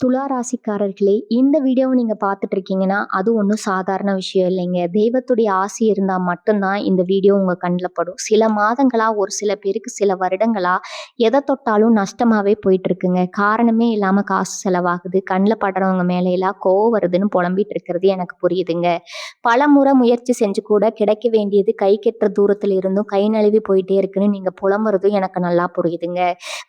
துலா ராசிக்காரர்களே, இந்த வீடியோவை நீங்க பார்த்துட்டு இருக்கீங்கன்னா, அது ஒண்ணும் சாதாரண விஷயம் இல்லைங்க. தெய்வத்துடைய ஆசி இருந்தா மட்டும் தான் இந்த வீடியோ உங்க கண்ல படும். சில மாதங்களா, ஒரு சில பேருக்கு சில வருடங்களா எத தொட்டாலும் நஷ்டமாவே போயிட்டு இருக்குங்க. காரணமே இல்லாம காசு செலவாகுது. கண்ல படுறவங்க மேல எல்லாம் கோவம் வருதுன்னு புலம்பிட்டு இருக்கிறது எனக்கு புரியுதுங்க. பலமுறை முயற்சி செஞ்சு கூட கிடைக்க வேண்டியது கைக்கெட்டுற தூரத்துல இருந்தும் கை நழுவி போயிட்டே இருக்குன்னு நீங்க புலம்புறதும் எனக்கு நல்லா புரியுதுங்க.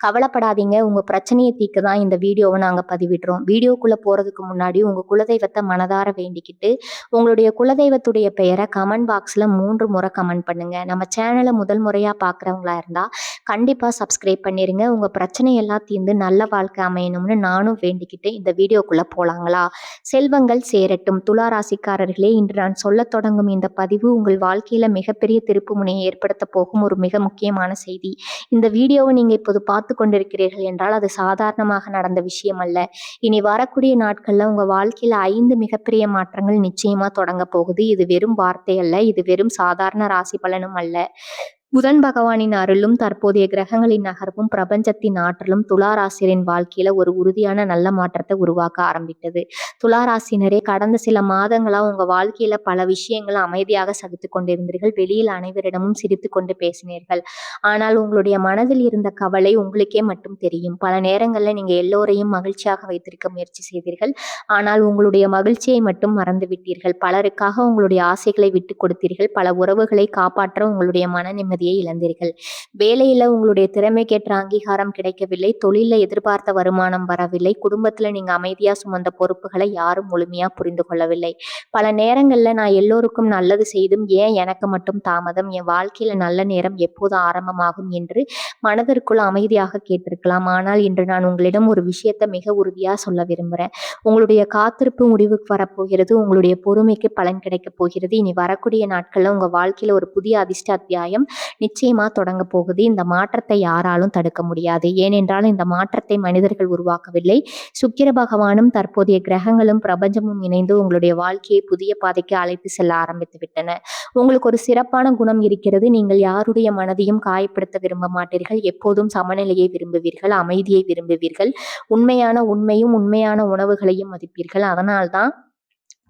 கவலைப்படாதீங்க. உங்க பிரச்சனைய தீர்க்க தான் இந்த வீடியோவ நாங்க பதிவிடுறோம். வீடியோக்குள்ள போறதுக்கு முன்னாடி உங்க குலதெய்வத்த மனதார வேண்டிக்கிட்டு, உங்களுடைய குலதெய்வத்துடைய பெயர கமெண்ட் பாக்ஸ்ல 3 முறை கமெண்ட் பண்ணுங்க. நம்ம சேனல முதல் முறையா பார்க்குறவங்களா இருந்தா, கண்டிப்பா சப்ஸ்கிரைப் பண்ணிருங்க. உங்க பிரச்சனை எல்லாம் தீர்ந்து நல்ல வாழ்க்கை அமையணும்னு நானும் வேண்டிக்கிட்டு இந்த வீடியோக்குள்ள போலாங்களா? செல்வங்கள் சேரட்டும். துலா ராசிக்காரர்களே, இன்று நான் சொல்லத் தொடங்கும் இந்த பதிவு உங்கள் வாழ்க்கையில மிகப்பெரிய திருப்புமுனையை ஏற்படுத்த போகும் ஒரு மிக முக்கியமான செய்தி. இந்த வீடியோவை நீங்க இப்போது பார்த்து கொண்டிருக்கிறீர்கள் என்றால் அது சாதாரணமாக நடந்த விஷயம் அல்ல. இனி வரக்கூடிய நாட்கள்ல உங்க வாழ்க்கையில 5 மிகப்பெரிய மாற்றங்கள் நிச்சயமா தொடங்க போகுது. இது வெறும் வார்த்தை அல்ல. இது வெறும் சாதாரண ராசி பலனும் அல்ல. புதன் பகவானின் அருளும் தற்போதைய கிரகங்களின் நகர்வும் பிரபஞ்சத்தின் ஆற்றலும் துளாராசிரியரின் வாழ்க்கையில ஒரு உறுதியான நல்ல மாற்றத்தை உருவாக்க ஆரம்பித்தது. துளாராசினரே, கடந்த சில மாதங்களா உங்க வாழ்க்கையில பல விஷயங்கள் அமைதியாக சகித்து கொண்டிருந்தீர்கள். வெளியில் அனைவரிடமும் சிரித்து கொண்டு பேசினீர்கள். ஆனால் உங்களுடைய மனதில் இருந்த கவலை உங்களுக்கே மட்டும் தெரியும். பல நேரங்கள்ல நீங்க எல்லோரையும் மகிழ்ச்சியாக வைத்திருக்க முயற்சி செய்தீர்கள். ஆனால் உங்களுடைய மகிழ்ச்சியை மட்டும் மறந்து விட்டீர்கள். பலருக்காக உங்களுடைய ஆசைகளை விட்டு கொடுத்தீர்கள். பல உறவுகளை காப்பாற்ற உங்களுடைய மன நிம்மதியை இழந்தீர்கள். வேலையில உங்களுடைய திறமைக்கேற்ற அங்கீகாரம் கிடைக்கவில்லை. தொழில எதிர்பார்த்த வருமானம் வரவில்லை. குடும்பத்துல நீங்க அமைதியா சுமந்த பொறுப்புகளை யாரும் முழுமையா புரிந்து கொள்ளவில்லை. பல நேரங்கள்ல நான் எல்லோருக்கும் நல்லது செய்தும் ஏன் எனக்கு மட்டும் தாமதம், என் வாழ்க்கையில நல்ல நேரம் எப்போது ஆரம்பமாகும் என்று மனதிற்குள் அமைதியாக கேட்டிருக்கலாம். ஆனால் இன்று நான் உங்களிடம் ஒரு விஷயத்தை மிக உறுதியா சொல்ல விரும்புறேன். உங்களுடைய காத்திருப்பு முடிவுக்கு வரப்போகிறது. உங்களுடைய பொறுமைக்கு பலன் கிடைக்கப் போகிறது. இனி வரக்கூடிய நாட்கள்ல உங்க வாழ்க்கையில ஒரு புதிய அதிர்ஷ்ட அத்தியாயம் நிச்சயமா தொடங்க போகுது. இந்த மாற்றத்தை யாராலும் தடுக்க முடியாது. ஏனென்றால் இந்த மாற்றத்தை மனிதர்கள் உருவாக்கவில்லை. சுக்கிர பகவானும் தற்போதைய கிரகங்களும் பிரபஞ்சமும் இணைந்து உங்களுடைய வாழ்க்கையை புதிய பாதைக்கு அழைத்து செல்ல ஆரம்பித்து விட்டன. உங்களுக்கு ஒரு சிறப்பான குணம் இருக்கிறது. நீங்கள் யாருடைய மனதையும் காயப்படுத்த விரும்ப மாட்டீர்கள். எப்போதும் சமநிலையை விரும்புவீர்கள். அமைதியை விரும்புவீர்கள். உண்மையும் உண்மையான உணவுகளையும் மதிப்பீர்கள். அதனால்தான்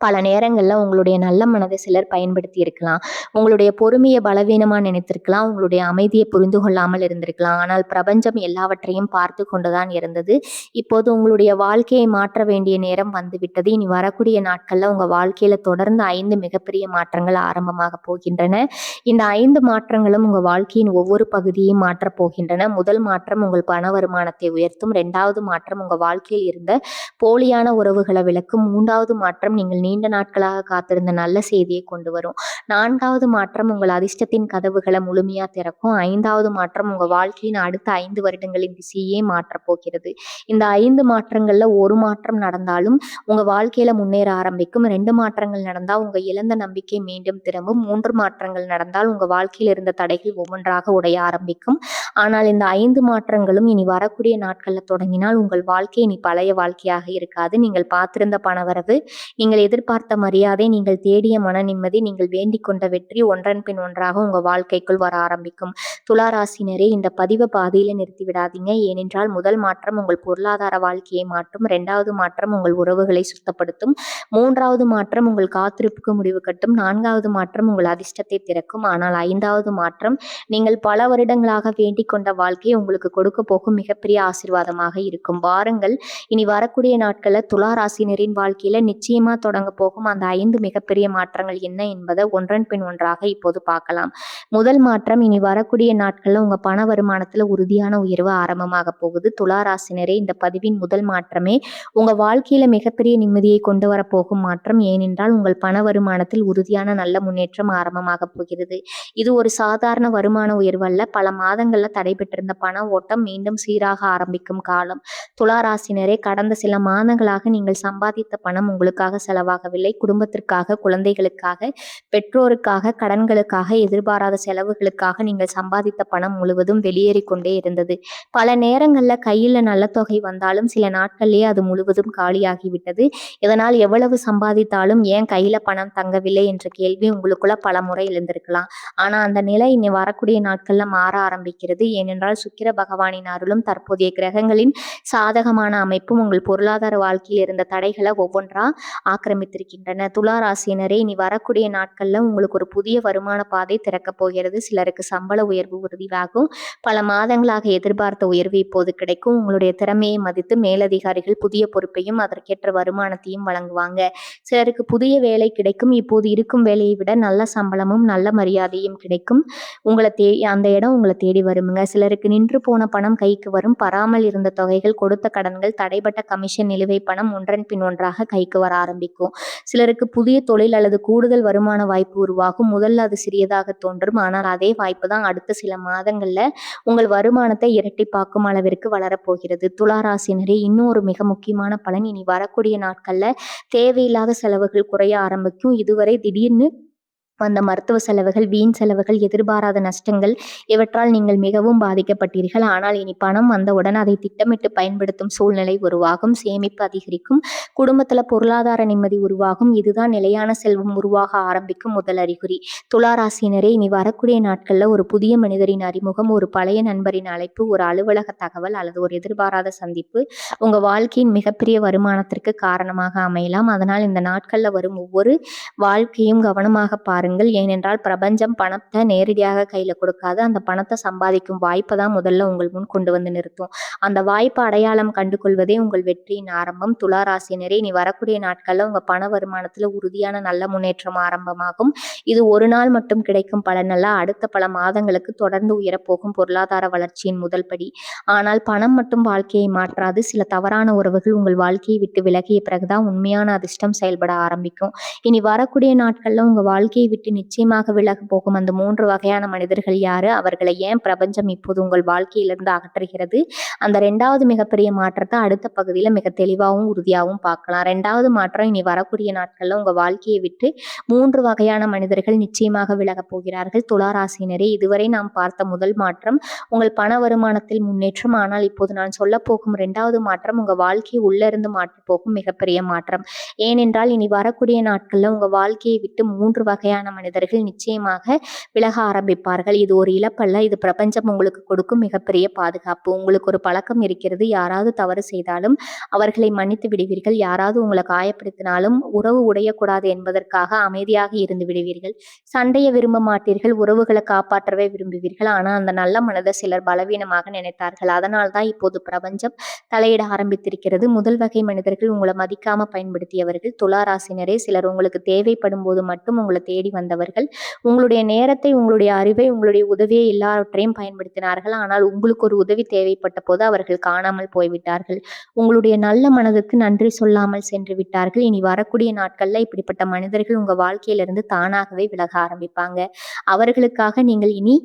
பல நேரங்கள்ல உங்களுடைய நல்ல மனதை சிலர் பயன்படுத்தி இருக்கலாம். உங்களுடைய பொறுமையை பலவீனமா நினைத்திருக்கலாம். உங்களுடைய அமைதியை புரிந்து கொள்ளாமல் இருந்திருக்கலாம். ஆனால் பிரபஞ்சம் எல்லாவற்றையும் பார்த்து கொண்டுதான் இருந்தது. இப்போது உங்களுடைய வாழ்க்கையை மாற்ற வேண்டிய நேரம் வந்துவிட்டது. இனி வரக்கூடிய நாட்கள்ல உங்க வாழ்க்கையில தொடர்ந்து 5 மிகப்பெரிய மாற்றங்கள் ஆரம்பமாக போகின்றன. இந்த 5 மாற்றங்களும் உங்க வாழ்க்கையின் ஒவ்வொரு பகுதியையும் மாற்றப் போகின்றன. முதல் மாற்றம் உங்கள் பண வருமானத்தை உயர்த்தும். 2வது மாற்றம் உங்க வாழ்க்கையில் இருந்த போலியான உறவுகளை விளக்கும். 3வது மாற்றம் நீங்கள் நீண்ட நாட்களாக காத்திருந்த நல்ல செய்தியை கொண்டு வரும். 4வது மாற்றம் உங்கள் அதிர்ஷ்டத்தின் கதவுகளை முழுமையா திறக்கும். 5வது மாற்றம் உங்க வாழ்க்கையின் அடுத்த 5 வருடங்களின் திசையே மாற்றப் போகிறது. இந்த 5 மாற்றங்கள்ல ஒரு மாற்றம் நடந்தாலும் உங்க வாழ்க்கையில முன்னேற ஆரம்பிக்கும். 2 மாற்றங்கள் நடந்தால் உங்க இழந்த நம்பிக்கை மீண்டும் திரும்பும். 3 மாற்றங்கள் நடந்தால் உங்க வாழ்க்கையில் இருந்த தடைகள் ஒவ்வொன்றாக உடைய ஆரம்பிக்கும். ஆனால் இந்த 5 மாற்றங்களும் இனி வரக்கூடிய நாட்கள்ல தொடங்கினால் உங்கள் வாழ்க்கை இனி பழைய வாழ்க்கையாக இருக்காது. நீங்கள் பார்த்திருந்த பணவரவு, நீங்கள் எதிர்பார்த்த மரியாதை, நீங்கள் தேடிய மன நிம்மதி, நீங்கள் வேண்டிக் கொண்ட வெற்றி ஒன்றன் பின் ஒன்றாக உங்க வாழ்க்கைக்குள் வர ஆரம்பிக்கும். துலா ராசினரே, இந்த பதிவை பாதியில நிறுத்தி விடாதீங்க. ஏனென்றால் முதல் மாற்றம் உங்கள் பொருளாதார வாழ்க்கையை மாற்றும். 2வது மாற்றம் உங்கள் உறவுகளை சுத்தப்படுத்தும். 3வது மாற்றம் உங்கள் காத்திருப்புக்கு முடிவு கட்டும். 4வது மாற்றம் உங்கள் அதிர்ஷ்டத்தை திறக்கும். ஆனால் 5வது மாற்றம் நீங்கள் பல வருடங்களாக வேண்டிக் கொண்ட வாழ்க்கை உங்களுக்கு கொடுக்க போகும் மிகப்பெரிய ஆசீர்வாதமாக இருக்கும். வாருங்கள், இனி வரக்கூடிய நாட்கள்ல துலா ராசினரின் வாழ்க்கையில நிச்சயமா தொடங்க போகும் அந்த 5 மிகப்பெரிய மாற்றங்கள் என்ன என்பதை ஒன்றன் பின் ஒன்றாக இப்போது பார்க்கலாம். முதல் மாற்றம், இனி வரக்கூடிய நாட்கள்ல உங்க பண வருமானத்துல உறுதியான உயர்வு ஆரம்பமாக போகுது. துலா ராசினரே, இந்த பதிவின் முதல் மாற்றமே உங்க வாழ்க்கையில மிகப்பெரிய நிம்மதியை கொண்டு வர போகும் மாற்றம். ஏனென்றால் உங்கள் பண வருமானத்தில் உறுதியான நல்ல முன்னேற்றம் ஆரம்பமாக போகிறது. இது ஒரு சாதாரண வருமான உயர்வு அல்ல. பல மாதங்கள்ல தடைபெற்றிருந்த பண ஓட்டம் மீண்டும் சீராக ஆரம்பிக்கும் காலம். துலா ராசினரே, கடந்த சில மாதங்களாக நீங்கள் சம்பாதித்த பணம் உங்களுக்காக செலவாக செலவாகவில்லை. குடும்பத்திற்காக, குழந்தைகளுக்காக, பெற்றோருக்காக, கடன்களுக்காக, எதிர்பாராத செலவுகளுக்காக நீங்கள் சம்பாதித்த பணம் முழுவதும் வெளியேறிக் கொண்டே இருந்தது. பல நேரங்கள்ல கையில நல்ல தொகை வந்தாலும் சில நாட்கள்லயே அது முழுவதும் காலியாகிவிட்டது. இதனால் எவ்வளவு சம்பாதித்தாலும் ஏன் கையில பணம் தங்கவில்லை என்ற கேள்வி உங்களுக்குள்ள பல முறை எழுந்திருக்கலாம். ஆனா அந்த நிலை இனி வரக்கூடிய நாட்கள்ல மாற ஆரம்பிக்கிறது. ஏனென்றால் சுக்கிர பகவானின் அருளும் தற்போதைய கிரகங்களின் சாதகமான அமைப்பும் உங்கள் பொருளாதார வாழ்க்கையில் இருந்த தடைகளை ஒவ்வொன்றா ஆக்கிரமித்திருக்கின்றன. துலா ராசியினரே, இனி வரக்கூடிய நாட்கள்ல உங்களுக்கு ஒரு புதிய வருமான பாதை திறக்கப் போகிறது. சிலருக்கு சம்பள உயர்வு உறுதியாகும். பல மாதங்களாக எதிர்பார்த்த உயர்வு இப்போது கிடைக்கும். உங்களுடைய திறமையை மதித்து மேலதிகாரிகள் புதிய பொறுப்பையும் அதற்கேற்ற வருமானத்தையும் வழங்குவாங்க. சிலருக்கு புதிய வேலை கிடைக்கும். இப்போது இருக்கும் வேலையை விட நல்ல சம்பளமும் நல்ல மரியாதையும் கிடைக்கும். அந்த இடம் உங்களை தேடி வருமுங்க. சிலருக்கு நின்று போன பணம் கைக்கு வரும். பராமல் இருந்த தொகைகள், கொடுத்த கடன்கள், தடைப்பட்ட கமிஷன், நிலுவை பணம் ஒன்றன் பின் ஒன்றாக கைக்கு வர ஆரம்பிக்கும். சிலருக்கு புதிய தொழில் அல்லது கூடுதல் வருமான வாய்ப்பு உருவாகும். முதல்ல அது சிறியதாக தோன்றும். ஆனால் அதே வாய்ப்பு தான் அடுத்த சில மாதங்கள்ல உங்கள் வருமானத்தை இரட்டிப்பாக்கும் அளவிற்கு வளரப்போகிறது. துலா ராசினரே, இன்னும் ஒரு மிக முக்கியமான பலன், இனி வரக்கூடிய நாட்கள்ல தேவையில்லாத செலவுகள் குறைய ஆரம்பிக்கும். இதுவரை திடீர்னு வந்த மருத்துவ செலவுகள், வீண் செலவுகள், எதிர்பாராத நஷ்டங்கள், இவற்றால் நீங்கள் மிகவும் பாதிக்கப்பட்டீர்கள். ஆனால் இனி பணம் வந்தவுடன் அதை திட்டமிட்டு பயன்படுத்தும் சூழ்நிலை உருவாகும். சேமிப்பு அதிகரிக்கும். குடும்பத்துல பொருளாதார நிம்மதி உருவாகும். இதுதான் நிலையான செல்வம் உருவாக ஆரம்பிக்கும் முதல் அறிகுறி. துலா ராசியினரே, இனி வரக்கூடிய நாட்கள்ல ஒரு புதிய மனிதரின் அறிமுகம், ஒரு பழைய நண்பரின் அழைப்பு, ஒரு அலுவலக தகவல் அல்லது ஒரு எதிர்பாராத சந்திப்பு உங்க வாழ்க்கையின் மிகப்பெரிய வருமானத்திற்கு காரணமாக அமையலாம். அதனால் இந்த நாட்கள்ல வரும் ஒவ்வொரு வாழ்க்கையும் கவனமாக பாருங்கள். ஏனென்றால் பிரபஞ்சம் பணத்தை நேரடியாக கையில கொடுக்காது. அந்த பணத்தை சம்பாதிக்கும் வாய்ப்பை தான் முதல்ல உங்கள் முன் கொண்டு வந்து நிறுத்தும். அந்த வாய்ப்பை அடையாளம் கண்டு கொள்வதே உங்கள் வெற்றியின் ஆரம்பம். துலா ராசியினரே, இனி வரக்கூடிய நாட்கள்ல உங்க பண வருமானத்துல உறுதியான நல்ல முன்னேற்றம் ஆரம்பமாகும். இது ஒரு நாள் மட்டும் கிடைக்கும் பலனல்ல, அடுத்த பல மாதங்களுக்கு தொடர்ந்து உயரப்போகும் பொருளாதார வளர்ச்சியின் முதல் படி. ஆனால் பணம் மட்டும் வாழ்க்கையை மாற்றாது. சில தவறான உறவுகள் உங்கள் வாழ்க்கையை விட்டு விலகிய பிறகுதான் உண்மையான அதிர்ஷ்டம் செயல்பட ஆரம்பிக்கும். இனி வரக்கூடிய நாட்கள்ல உங்க வாழ்க்கையை விட்டு நிச்சயமாக விலக போகும் அந்த 3 வகையான மனிதர்கள் யாரு? அவர்களை ஏன் பிரபஞ்சம் இப்போது உங்கள் வாழ்க்கையிலிருந்து அகற்றுகிறது? அந்த 2வது மிகப்பெரிய மாற்றத்தை அடுத்த பகுதியில மிக தெளிவாகவும் உறுதியாகவும் பார்க்கலாம். 2வது மாற்றம், இனி வரக்கூடிய நாட்கள்ல உங்க வாழ்க்கையை விட்டு 3 வகையான மனிதர்கள் நிச்சயமாக விலகப் போகிறார்கள். துலா ராசியினரே, இதுவரை நாம் பார்த்த முதல் மாற்றம் உங்கள் பண வருமானத்தில் முன்னேற்றம். ஆனால் இப்போது நான் சொல்ல போகும் 2வது மாற்றம் உங்க வாழ்க்கையை உள்ள இருந்து மாற்றப் போகும் மிகப்பெரிய மாற்றம். ஏனென்றால் இனி வரக்கூடிய நாட்கள்ல உங்க வாழ்க்கையை விட்டு 3 வகையான மனிதர்கள் நிச்சயமாக விலக ஆரம்பிப்பார்கள். இது ஒரு இழப்பல்ல, இது பிரபஞ்சம் உங்களுக்கு கொடுக்கும் மிகப்பெரிய பாதுகாப்பு. உங்களுக்கு ஒரு பழக்கம் இருக்கிறது. யாராவது தவறு செய்தாலும் அவர்களை மன்னித்து விடுவீர்கள். யாராவது உங்களை காயப்படுத்தினாலும் உறவு உடையக்கூடாது என்பதற்காக அமைதியாக இருந்து விடுவீர்கள். சண்டையை விரும்ப மாட்டீர்கள். உறவுகளை காப்பாற்றவே விரும்புவீர்கள். ஆனால் அந்த நல்ல மனதை சிலர் பலவீனமாக நினைத்தார்கள். அதனால் தான் இப்போது பிரபஞ்சம் தலையிட ஆரம்பித்திருக்கிறது. முதல் வகை மனிதர்கள் உங்களை மதிக்காம பயன்படுத்தியவர்கள். துலா ராசினரே, சிலர் உங்களுக்கு தேவைப்படும் போது மட்டும் உங்களை தேடி வந்தவர்கள். உங்களுடைய நேரத்தை, உங்களுடைய அறிவை, உங்களுடைய உதவியை எல்லாவற்றையும் பயன்படுத்தினார்கள். ஆனால் உங்களுக்கு ஒரு உதவி தேவைப்பட்ட போது அவர்கள் காணாமல் போய்விட்டார்கள். உங்களுடைய நல்ல மனதுக்கு நன்றி சொல்லாமல் சென்று விட்டார்கள். இனி வரக்கூடிய நாட்கள்ல இப்படிப்பட்ட மனிதர்கள் உங்க வாழ்க்கையிலிருந்து தானாகவே விலக ஆரம்பிப்பாங்க. அவர்களுக்காக நீங்கள் இனி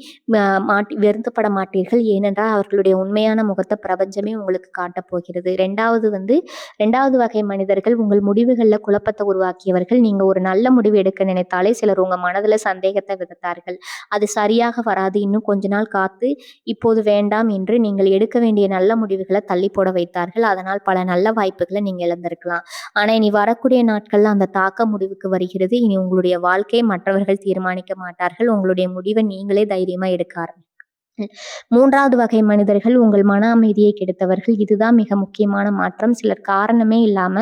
வருத்தப்பட மாட்டீர்கள். ஏனென்றால் அவர்களுடைய உண்மையான முகத்தை பிரபஞ்சமே உங்களுக்கு காட்டப் போகிறது. 2வது வகை மனிதர்கள் உங்கள் முடிவுகளில் குழப்பத்தை உருவாக்கியவர்கள். நீங்க ஒரு நல்ல முடிவு எடுக்க நினைத்தாலே சிலர் உங்க மனதுல சந்தேகத்தை விதைத்தார்கள். அது சரியாக வராது, இன்னும் கொஞ்ச நாள் காத்து, இப்போது வேண்டாம் என்று நீங்கள் எடுக்க வேண்டிய நல்ல முடிவுகளை தள்ளி போட வைத்தார்கள். அதனால் பல நல்ல வாய்ப்புகளை நீங்க இழந்திருக்கலாம். ஆனா இனி வரக்கூடிய நாட்கள்ல அந்த தாக்கம் முடிவுக்கு வருகிறது. இனி உங்களுடைய வாழ்க்கையை மற்றவர்கள் தீர்மானிக்க மாட்டார்கள். உங்களுடைய முடிவை நீங்களே தைரியமா எடுக்க ஆரம்பிங்க. 3வது வகை மனிதர்கள் உங்கள் மன அமைதியை கெடுத்தவர்கள். இதுதான் மிக முக்கியமான மாற்றம். சிலர் காரணமே இல்லாம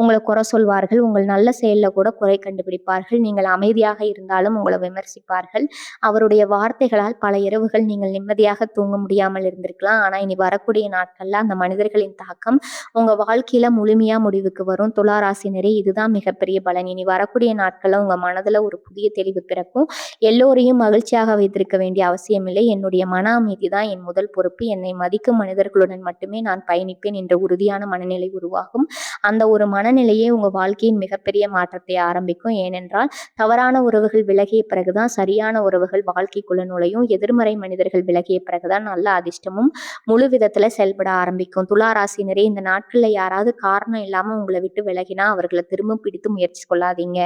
உங்களை குறை சொல்வார்கள். உங்கள் நல்ல செயல்ல கூட குறை கண்டுபிடிப்பார்கள். நீங்கள் அமைதியாக இருந்தாலும் உங்களை விமர்சிப்பார்கள். அவருடைய வார்த்தைகளால் பல இரவுகள் நீங்கள் நிம்மதியாக தூங்க முடியாமல் இருந்திருக்கலாம். ஆனா இனி வரக்கூடிய நாட்கள்ல அந்த மனிதர்களின் தாக்கம் உங்க வாழ்க்கையில முழுமையா முடிவுக்கு வரும். துலா ராசினரே, இதுதான் மிகப்பெரிய பலன். இனி வரக்கூடிய நாட்கள்ல உங்க மனதுல ஒரு புதிய தெளிவு பிறக்கும். எல்லோரையும் மகிழ்ச்சியாக வைத்திருக்க வேண்டிய அவசியம் இல்லை. என்னுடைய மன அமைதி தான் என் முதல் பொறுப்பு. என்னை மதிக்கும் மனிதர்களுடன் மட்டுமே நான் பயணிப்பேன் என்ற உறுதியான மனநிலை உருவாகும். அந்த ஒரு மனநிலையே உங்க வாழ்க்கையின் மிகப்பெரிய மாற்றத்தை ஆரம்பிக்கும். ஏனென்றால் தவறான உறவுகள் விலகிய பிறகுதான் சரியான உறவுகள் வாழ்க்கைக்குள்ள நுழையும். எதிர்மறை மனிதர்கள் விலகிய பிறகுதான் நல்ல அதிர்ஷ்டமும் முழு விதத்துல செயல்பட ஆரம்பிக்கும். துலா ராசினரே, இந்த நாட்கள்ல யாராவது காரணம் இல்லாம உங்களை விட்டு விலகினா அவர்களை திரும்ப பிடித்து முயற்சி கொள்ளாதீங்க.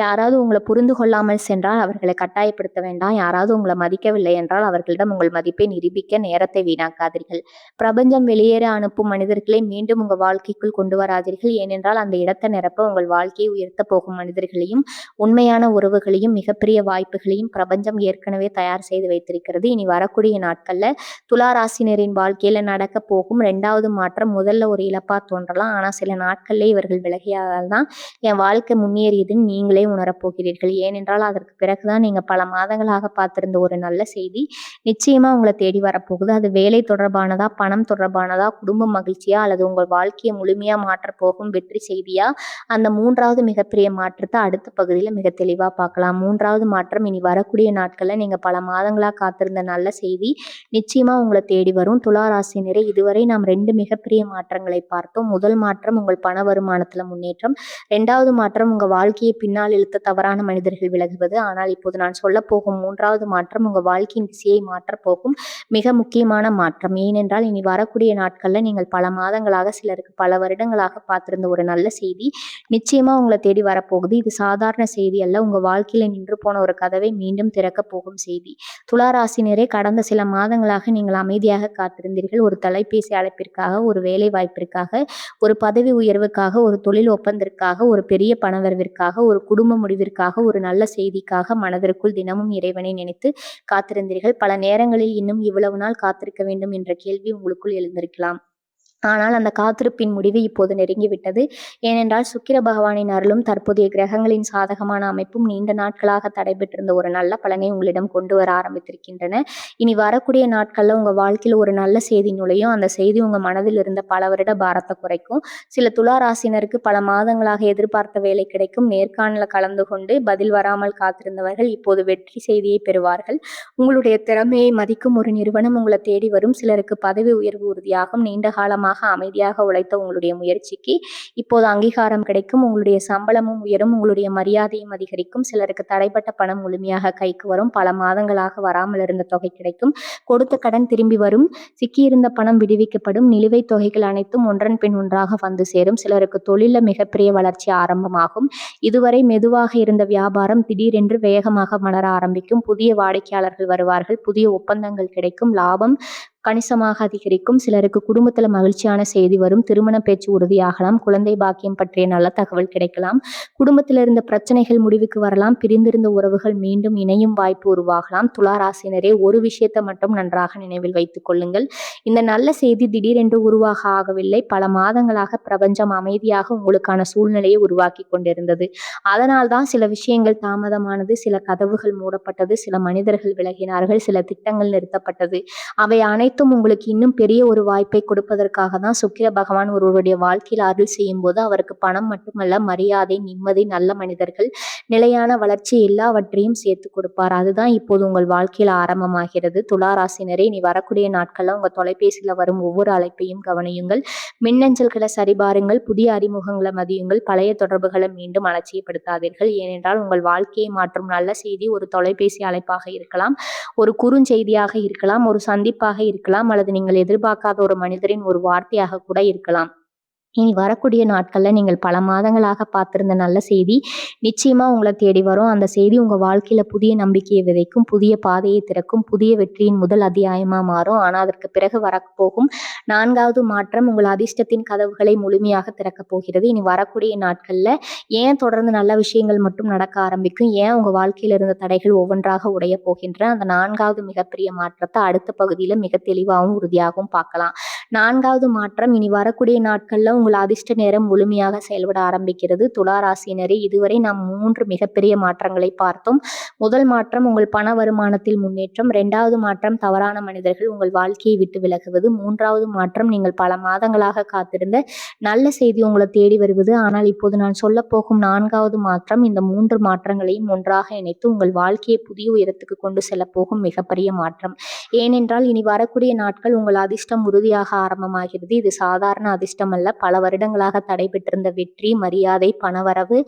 யாராவது உங்களை புரிந்து கொள்ளாமல் சென்றால் அவர்களை கட்டாயப்படுத்த வேண்டாம். யாராவது உங்களை மதிக்கவில்லை என்றால் அவர்களிடம் உங்கள் மதிப்பை நிரூபிக்க நேரத்தை வீணாக்காதீர்கள். பிரபஞ்சம் வெளியேற அனுப்பும் மனிதர்களை மீண்டும் உங்க வாழ்க்கைக்குள் கொண்டு வராதீர்கள். ஏனென்றால் அந்த இடத்தை நிரப்ப உங்கள் வாழ்க்கையை உயர்த்த போகும் மனிதர்களையும் உண்மையான உறவுகளையும் மிகப்பெரிய வாய்ப்புகளையும் பிரபஞ்சம் ஏற்கனவே தயார் செய்து வைத்திருக்கிறது. இனி வரக்கூடிய நாட்கள்ல துலா ராசினரின் வாழ்க்கையில நடக்க போகும் 2வது மாற்றம் முதல்ல ஒரு இழப்பா தோன்றலாம். ஆனா சில நாட்கள்ல இவர்கள் விலகியதால் தான் என் வாழ்க்கை முன்னேறியதுன்னு நீங்களே உணரப்போகிறீர்கள். ஏனென்றால் அதற்கு பிறகுதான் நீங்க பல மாதங்களாக பார்த்திருந்த ஒரு நல்ல செய்தி நிச்சயமா உங்களை தேடி வரப்போகுது. அது வேலை தொடர்பானதா, பணம் தொடர்பானதா, குடும்ப மகிழ்ச்சியா, அல்லது உங்கள் வாழ்க்கையை முழுமையா மாற்றப் போகும் வெற்றி செய்தியா? அந்த 3வது மிகப்பெரிய மாற்றத்தை அடுத்த பகுதியில மிக தெளிவா பார்க்கலாம். 3வது மாற்றம் இனி வரக்கூடிய நாட்கள்ல நீங்க பல மாதங்களா காத்திருந்த நல்ல செய்தி நிச்சயமா உங்களை தேடி வரும். துலா ராசினரே, இதுவரை நாம் 2 மிகப்பெரிய மாற்றங்களை பார்த்தோம். முதல் மாற்றம் உங்கள் பண வருமானத்துல முன்னேற்றம். 2வது மாற்றம் உங்க வாழ்க்கையை பின்னால் இழுத்த தவறான மனிதர்கள் விலகுவது. ஆனால் இப்போது நான் சொல்ல போகும் 3வது மாற்றம் உங்க வாழ்க்கையின் திசையை மாற்றப் போகும் மிக முக்கியமான மாற்றம். ஏனென்றால் இனி வரக்கூடிய நாட்கள்ல நீங்கள் பல மாதங்களாக, சிலருக்கு பல வருடங்களாக பார்த்திருந்த ஒரு நல்ல செய்தி நிச்சயமா உங்களை தேடி வரப்போகுது. இது சாதாரண செய்தி அல்ல. உங்க வாழ்க்கையில நின்று போன ஒரு கதவை மீண்டும் திறக்க போகும் செய்தி. துலா ராசினரே, கடந்த சில மாதங்களாக நீங்கள் அமைதியாக காத்திருந்தீர்கள். ஒரு தொலைபேசி அழைப்பிற்காக, ஒரு வேலை வாய்ப்பிற்காக, ஒரு பதவி உயர்வுக்காக, ஒரு தொழில் ஒப்பந்தத்திற்காக, ஒரு பெரிய பணவரவிற்காக, ஒரு குடும்ப முடிவிற்காக, ஒரு நல்ல செய்திக்காக மனதிற்குள் தினமும் இறைவனை நினைத்து காத்திருந்தீர்கள். பல நேரங்களில் இன்னும் இவ்வளவு நாள் காத்திருக்க வேண்டும் என்ற கேள்வி உங்களுக்குள் எழுந்திருக்கலாம். ஆனால் அந்த காத்திருப்பின் முடிவு இப்போது நெருங்கிவிட்டது. ஏனென்றால் சுக்கிர பகவானின் அருளும் தற்போதைய கிரகங்களின் சாதகமான அமைப்பும் நீண்ட நாட்களாக தடைபெற்றிருந்த ஒரு நல்ல பலனை உங்களிடம் கொண்டு வர ஆரம்பித்திருக்கின்றன. இனி வரக்கூடிய நாட்கள்ல உங்க வாழ்க்கையில் ஒரு நல்ல செய்தி நுழையும். அந்த செய்தி உங்க மனதில் இருந்த பல வருட பாரத்தை குறைக்கும். சில துலா ராசினருக்கு பல மாதங்களாக எதிர்பார்த்த வேலை கிடைக்கும். நேர்காணல கலந்து கொண்டு பதில் வராமல் காத்திருந்தவர்கள் இப்போது வெற்றி செய்தியை பெறுவார்கள். உங்களுடைய திறமையை மதிக்கும் ஒரு நிறுவனம் உங்களை தேடி வரும். சிலருக்கு பதவி உயர்வு உறுதியாகும். நீண்ட காலமாக அமைதியாக உழைத்த உங்களுடைய முயற்சிக்கு இப்போது அங்கீகாரம் கிடைக்கும். உங்களுடைய சம்பளமும் உயரும். உங்களுடைய மரியாதையும் அதிகரிக்கும். சிலருக்கு தடைப்பட்ட பணம் முழுமையாக கைக்கு வரும். பல மாதங்களாக வராமல் இருந்த தொகை கிடைக்கும். கொடுத்த கடன் திரும்பி வரும். சிக்கியிருந்த பணம் விடுவிக்கப்படும். நிலுவைத் தொகைகள் அனைத்தும் ஒன்றன் பின் ஒன்றாக வந்து சேரும். சிலருக்கு தொழில மிகப்பெரிய வளர்ச்சி ஆரம்பமாகும். இதுவரை மெதுவாக இருந்த வியாபாரம் திடீரென்று வேகமாக மலர ஆரம்பிக்கும். புதிய வாடிக்கையாளர்கள் வருவார்கள். புதிய ஒப்பந்தங்கள் கிடைக்கும். லாபம் கணிசமாக அதிகரிக்கும். சிலருக்கு குடும்பத்துல மகிழ்ச்சியான செய்தி வரும். திருமண பேச்சு உறுதியாகலாம். குழந்தை பாக்கியம் பற்றிய நல்ல தகவல் கிடைக்கலாம். குடும்பத்தில் இருந்த பிரச்சனைகள் முடிவுக்கு வரலாம். பிரிந்திருந்த உறவுகள் மீண்டும் இணையும் வாய்ப்பு உருவாகலாம். துலா ராசினரே, ஒரு விஷயத்தை மட்டும் நன்றாக நினைவில் வைத்துக் கொள்ளுங்கள். இந்த நல்ல செய்தி திடீரென்று உருவாக ஆகவில்லை. பல மாதங்களாக பிரபஞ்சம் அமைதியாக உங்களுக்கான சூழ்நிலையை உருவாக்கி கொண்டிருந்தது. அதனால்தான் சில விஷயங்கள் தாமதமானது, சில கதவுகள் மூடப்பட்டது, சில மனிதர்கள் விலகினார்கள், சில திட்டங்கள் நிறுத்தப்பட்டது. அவை அனைத்தும் உங்களுக்கு இன்னும் பெரிய ஒரு வாய்ப்பை கொடுப்பதற்காக தான் சுக்கிர பகவான் ஒருவருடைய வாழ்க்கையில் அருள் செய்யும் போது அவருக்கு பணம் மட்டுமல்ல, மரியாதை, நிம்மதி, நல்ல மனிதர்கள், நிலையான வளர்ச்சி எல்லாவற்றையும் சேர்த்து கொடுப்பார். அதுதான் இப்போது உங்கள் வாழ்க்கையில் ஆரம்பமாகிறது. துலா ராசினரே, இனி வரக்கூடிய நாட்கள்ல உங்க தொலைபேசியில வரும் ஒவ்வொரு அழைப்பையும் கவனியுங்கள். மின்னஞ்சல்களை சரிபாருங்கள். புதிய அறிமுகங்களை மதியுங்கள். பழைய தொடர்புகளை மீண்டும் அலட்சியப்படுத்தாதீர்கள். ஏனென்றால் உங்கள் வாழ்க்கையை மாற்றும் நல்ல செய்தி ஒரு தொலைபேசி அழைப்பாக இருக்கலாம், ஒரு குறுஞ்செய்தியாக இருக்கலாம், ஒரு சந்திப்பாக இருக்கலாம், அல்லது நீங்கள் எதிர்பார்க்காத ஒரு மனிதரின் ஒரு வார்த்தையாக கூட இருக்கலாம். இனி வரக்கூடிய நாட்கள்ல நீங்கள் பல மாதங்களாக பார்த்திருந்த நல்ல செய்தி நிச்சயமா உங்களை தேடி வரும். அந்த செய்தி உங்க வாழ்க்கையில புதிய நம்பிக்கையை விதைக்கும், புதிய பாதையை திறக்கும், புதிய வெற்றியின் முதல் அத்தியாயமா மாறும். ஆனால் அதற்கு பிறகு வரப்போகும் 4வது மாற்றம் உங்கள் அதிர்ஷ்டத்தின் கதவுகளை முழுமையாக திறக்கப் போகிறது. இனி வரக்கூடிய நாட்கள்ல ஏன் தொடர்ந்து நல்ல விஷயங்கள் மட்டும் நடக்க ஆரம்பிக்கும், ஏன் உங்க வாழ்க்கையில இருந்த தடைகள் ஒவ்வொன்றாக உடைய போகின்றன, அந்த 4வது மிகப்பெரிய மாற்றத்தை அடுத்த பகுதியில மிக தெளிவாகவும் உறுதியாகவும் பார்க்கலாம். 4வது மாற்றம் இனி வரக்கூடிய நாட்கள்ல உங்கள் அதிர்ஷ்ட நேரம் முழுமையாக செயல்பட ஆரம்பிக்கிறது. துலா ராசியினரே, இதுவரை நாம் 3 மிகப்பெரிய மாற்றங்களை பார்த்தோம். முதல் மாற்றம் உங்கள் பண வருமானத்தில் முன்னேற்றம். 2வது மாற்றம் தவறான மனிதர்கள் உங்கள் வாழ்க்கையை விட்டு விலகுவது. 3வது மாற்றம் நீங்கள் பல மாதங்களாக காத்திருந்த நல்ல செய்தி உங்களை தேடி வருவது. ஆனால் இப்போது நான் சொல்லப்போகும் 4வது மாற்றம் இந்த 3 மாற்றங்களையும் ஒன்றாக இணைத்து உங்கள் வாழ்க்கையை புதிய உயரத்துக்கு கொண்டு செல்ல போகும் மிகப்பெரிய மாற்றம். ஏனென்றால் இனி வரக்கூடிய நாட்கள் உங்கள் அதிர்ஷ்டம் உறுதியாக ஆரம்பமாகிறது. இது சாதாரண அதிர்ஷ்டம் அல்ல. பல வருடங்களாக தடைபெற்றிருந்த வெற்றி, மரியாதை, பணவரவு,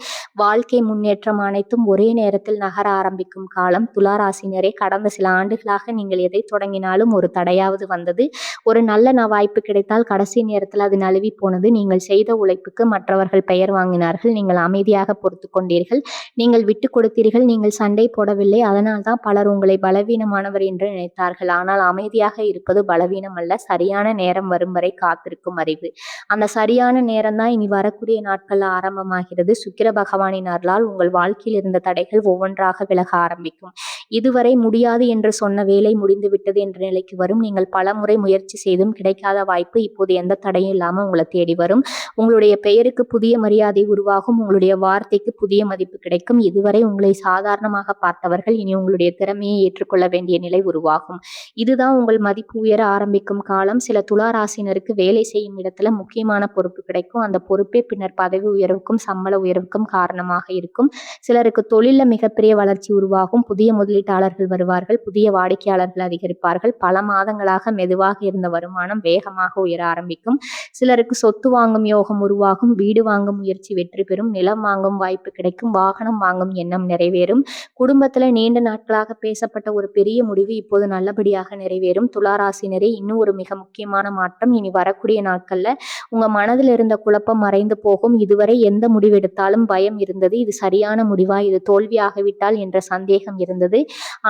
வாழ்க்கை முன்னேற்றம் அனைத்தும் ஒரே நேரத்தில் நகர ஆரம்பிக்கும் காலம். துலா ராசினரே, கடந்த சில ஆண்டுகளாக நீங்கள் எதை தொடங்கினாலும் ஒரு தடையாவது வந்தது. ஒரு நல்ல வாய்ப்பு கிடைத்தால் கடைசி நேரத்தில் அது நழுவி போனது. நீங்கள் செய்த உழைப்புக்கு மற்றவர்கள் பெயர் வாங்கினார்கள். நீங்கள் அமைதியாக பொறுத்து கொண்டீர்கள். நீங்கள் விட்டு கொடுத்தீர்கள். நீங்கள் சண்டை போடவில்லை. அதனால்தான் பலர் உங்களை பலவீனமானவர் என்று நினைத்தார்கள். ஆனால் அமைதியாக இருப்பது பலவீனம் அல்ல, சரியான நேரம் வரும் வரை காத்திருக்கும் அறிவு. அந்த சரியான நேரம் தான் இனி வரக்கூடிய நாட்கள் ஆரம்பமாகிறது. சுக்கிர பகவானின் அருளால் உங்கள் வாழ்க்கையில் இருந்த தடைகள் ஒவ்வொன்றாக விலக ஆரம்பிக்கும். இதுவரை முடியாது என்று சொன்ன வேலை முடிந்துவிட்டது என்ற நிலைக்கு வரும். நீங்கள் பல முறை முயற்சி செய்தும் கிடைக்காத வாய்ப்பு இப்போது எந்த தடையும் இல்லாமல் உங்களை தேடி வரும். உங்களுடைய பெயருக்கு புதிய மரியாதை உருவாகும். உங்களுடைய வார்த்தைக்கு புதிய மதிப்பு கிடைக்கும். இதுவரை உங்களை சாதாரணமாக பார்த்தவர்கள் இனி உங்களுடைய திறமையை ஏற்றுக்கொள்ள வேண்டிய நிலை உருவாகும். இதுதான் உங்கள் மதிப்பு உயர ஆரம்பிக்கும் காலம். சில துலா ராசினருக்கு வேலை செய்யும் இடத்துல முக்கியமான பொறுப்பு கிடைக்கும். அந்த பொறுப்பே பின்னர் பதவி உயர்வுக்கும் சம்பள உயர்வுக்கும் காரணமாக இருக்கும். சிலருக்கு தொழிலில் மிகப்பெரிய வளர்ச்சி உருவாகும். புதிய முதலீட்டாளர்கள் வருவார்கள். புதிய வாடிக்கையாளர்கள் அதிகரிப்பார்கள். பல மாதங்களாக மெதுவாக இருந்த வருமானம் வேகமாக உயர ஆரம்பிக்கும். சிலருக்கு சொத்து வாங்கும் யோகம் உருவாகும். வீடு வாங்கும் முயற்சி வெற்றி பெறும். நிலம் வாங்கும் வாய்ப்பு கிடைக்கும். வாகனம் வாங்கும் எண்ணம் நிறைவேறும். குடும்பத்துல நீண்ட நாட்களாக பேசப்பட்ட ஒரு பெரிய முடிவு இப்போது நல்லபடியாக நிறைவேறும். துலா ராசினரே, இன்னும் ஒரு மிக முக்கியமான மாற்றம் இனி வரக்கூடிய நாட்கள்ல உங்க மனதில் இருந்த குழப்பம் மறைந்து போகும். இதுவரை எந்த முடிவு எடுத்தாலும் பயம் இருந்தது. இது சரியான முடிவா, இது தோல்வியாகிவிட்டால் என்ற சந்தேகம் இருந்தது.